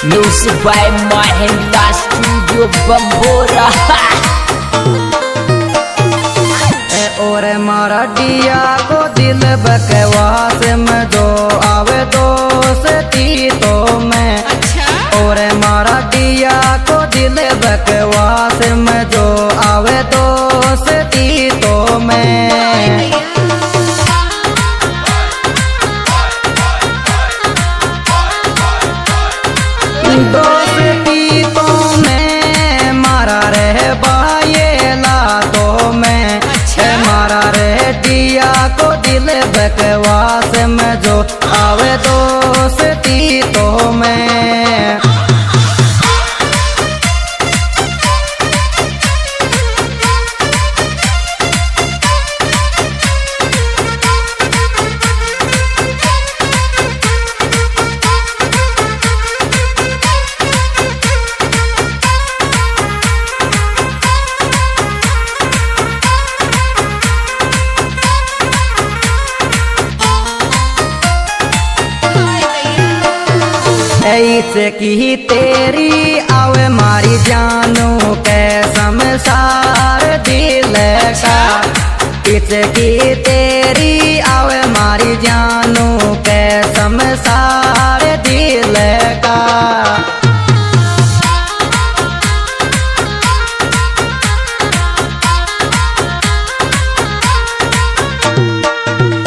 Music by Mahindra Studio Bambora. और मारा डिया को दिल बकवास में जो आवे दोस्ती तो मैं और मारा डिया को दिल बकवास में जो आवे दोस्ती तो मैं दोस्ती तो मैं मारा रहे बायेला तो मैं मारा रहे डिया को दिल बकवास में जो आवे दोस्ती तो मैं ऐसे की तेरी आवे मारी जानू के संसार दिल का इसकी तेरी आवे मारी जानू के संसार दिल का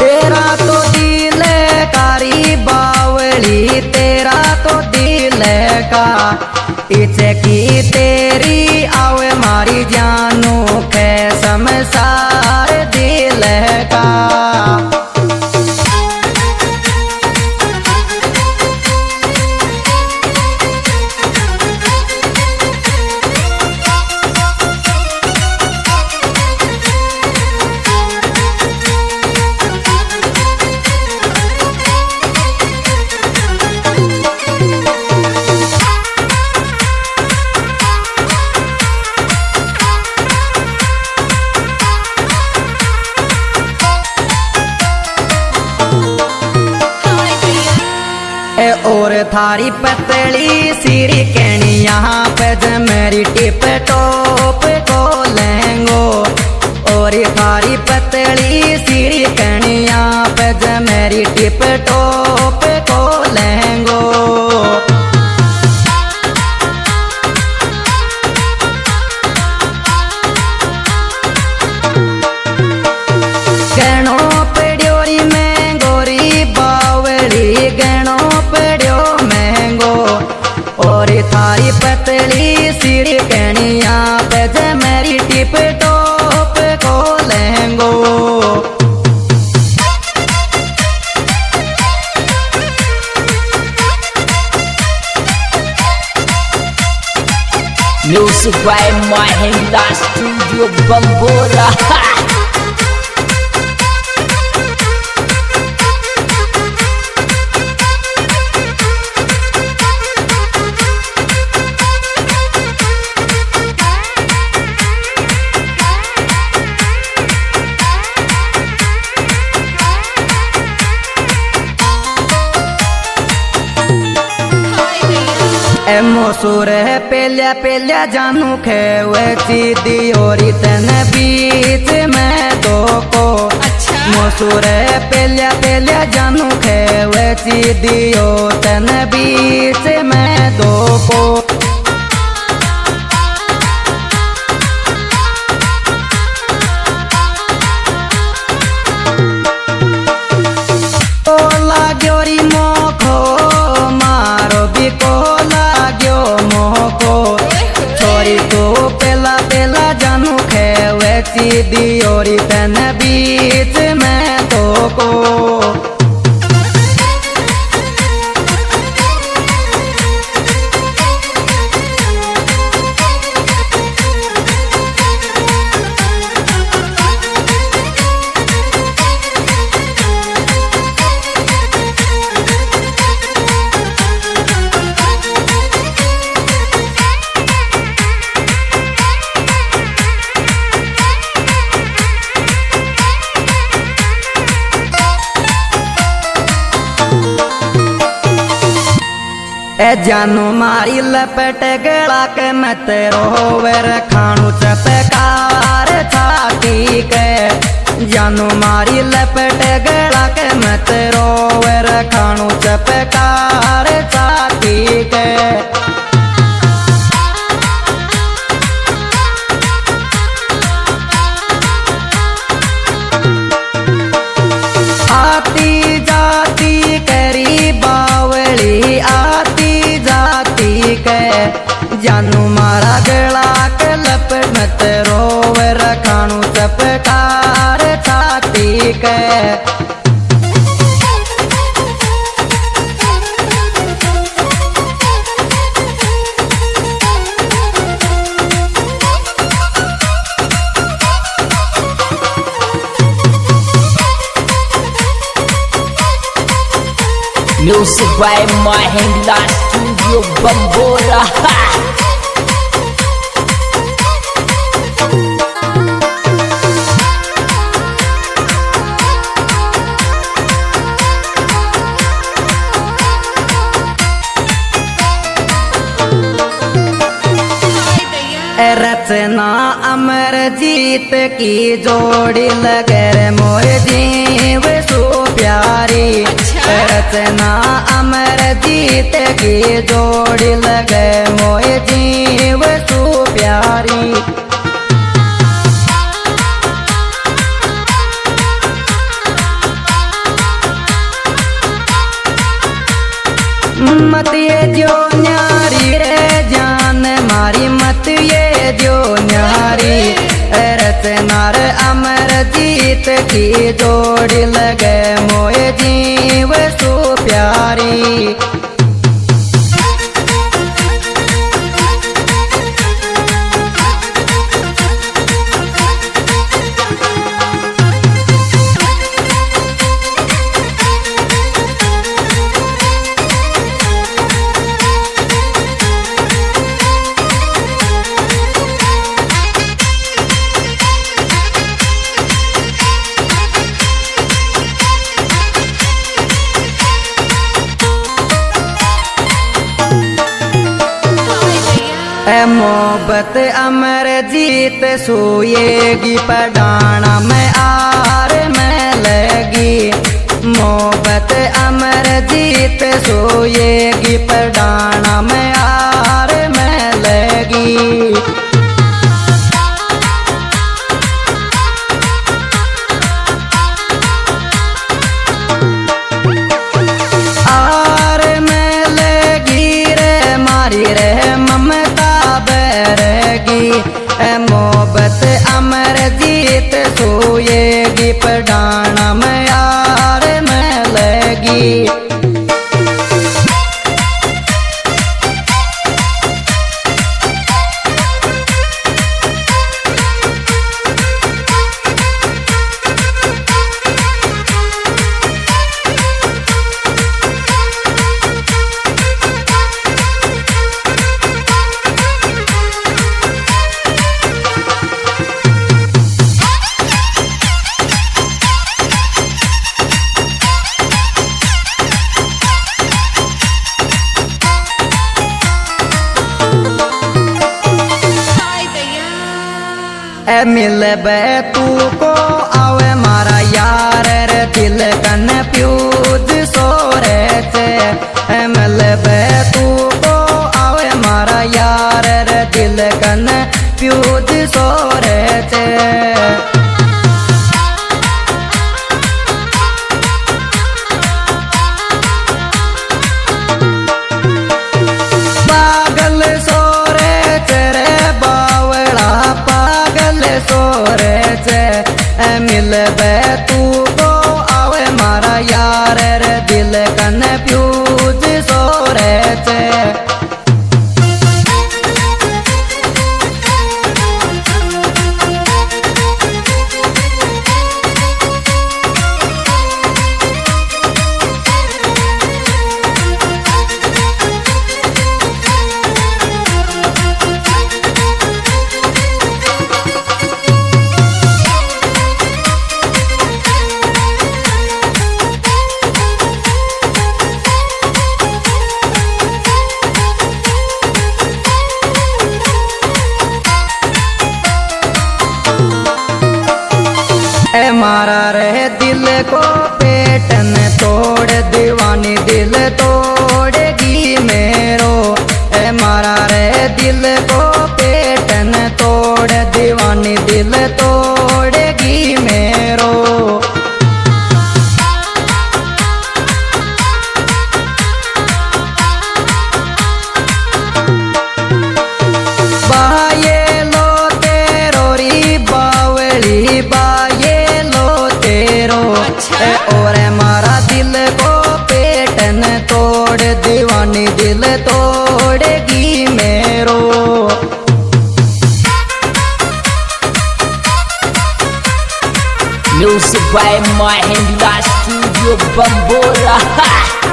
तेरा तो दिल कारी बावली तेरा तो दिल का इसकी तेरी आवे मारी जानू के संसार दिल का और थारी पतली सिरी कहनी यहाँ पे मेरी टिप टॉप को लेंगो और थारी पतली सिरी कहनी यहाँ पे मेरी टिप टॉप को लेंगो गहनो पेड़ोरी में गोरी बावली गहनो पेड़ो महंगो और थारी पतली सीढ़ी कहनिया पे मेरी टिप टॉप को लेंगो Music by Mahindra Studio Bambora. मोसूर है पेलिया पेलिया जानू खेवे सीधी और तन बीच में दो को मोसूर है पेलिया पेलिया जानू खेवे सीधी और तन बीच में दो को लाग्योरी मोखो मारो भी को लाग्यो मोको छोरी तो पेला पेला जानू खेवे सीधी और तन बीच में तो को ए जानू मारी लपेट गला के मैं तेरो वेर खानू चपकार छाती के जानू मारी लपेट गला के मैं तेरो वेर खानू चपकार छाती के आती जाती करी बावली आती जाती के जानू मारा गला के लपेट में तेरो वे रखाणू चपकार छाती के Music by Mahindra Studio Bambora. रचना अमरजीत की जोड़ी लगर मोर जीव सो प्यारी रचना अमरजीत की जोड़ी लगे मोर जीव सो प्यारी मत ये जो न्यारी रे जान मारी मत ये जो न्यारी रचनार अमरजीत की जोड़ी लगे मोए जीव सो प्यारी मोहब्बत अमरजीत सोएगी पढ़ाना में आर में लगी मोहब्बत अमरजीत सोएगी पढ़ाना में आर में लगी आर में लगी रे मारी रे ममता बैरगी मोहब्बत अमरजीत सोएगी पढ़ाना में यार में लगी मिलबे तू को आवे मारा यार रे दिल कन प्यूज सोरे चे मिलबे तू को आवे मारा यार रे दिल कन प्यूज सोरे चे पागल सोरे तेरे बावड़ा पागल सोरे चे मिलबे तू को आवे मारा यार रे दिल कन प्यूज सोरे चे को पेटन तोड़ दीवानी दिल तोड़ेगी मेरो ए मारा रे दिल को पेटन तोड़ दीवानी दिल तोड़ेगी मेरो बाये लो तेरो री बावली बाये लो तेरो ए और मारा दिल को पेटन तोड़ दीवानी दिल तोड़ेगी मेरो Music by Mahindra Studio Bambora.